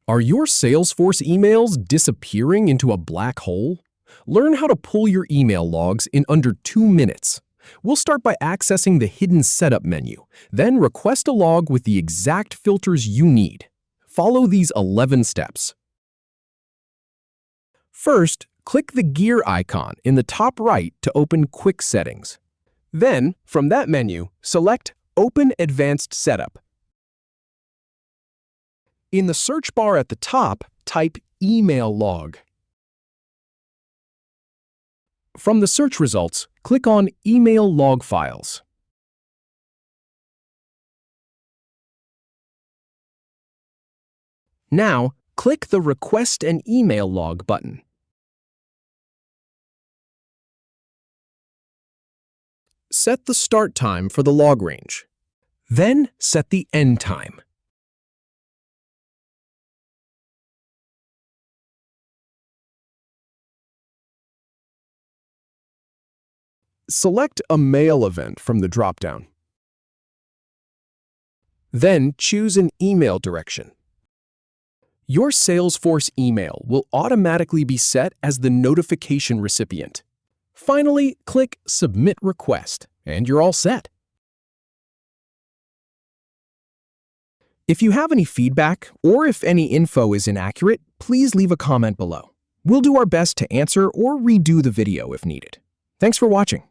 Are your Salesforce emails disappearing into a black hole? Learn how to pull your email logs in under 2 minutes. We'll start by accessing the hidden setup menu, then request a log with the exact filters you need. Follow these 11 steps. First, click the gear icon in the top right to open Quick Settings. Then, from that menu, select Open Advanced Setup. In the search bar at the top, type Email Log. From the search results, click on Email Log Files. Now, click the Request an Email Log button. Set the start time for the log range. Then set the end time. Select a mail event from the dropdown. Then choose an email direction. Your Salesforce email will automatically be set as the notification recipient. Finally, click Submit Request, and you're all set. If you have any feedback, or if any info is inaccurate, please leave a comment below. We'll do our best to answer or redo the video if needed. Thanks for watching.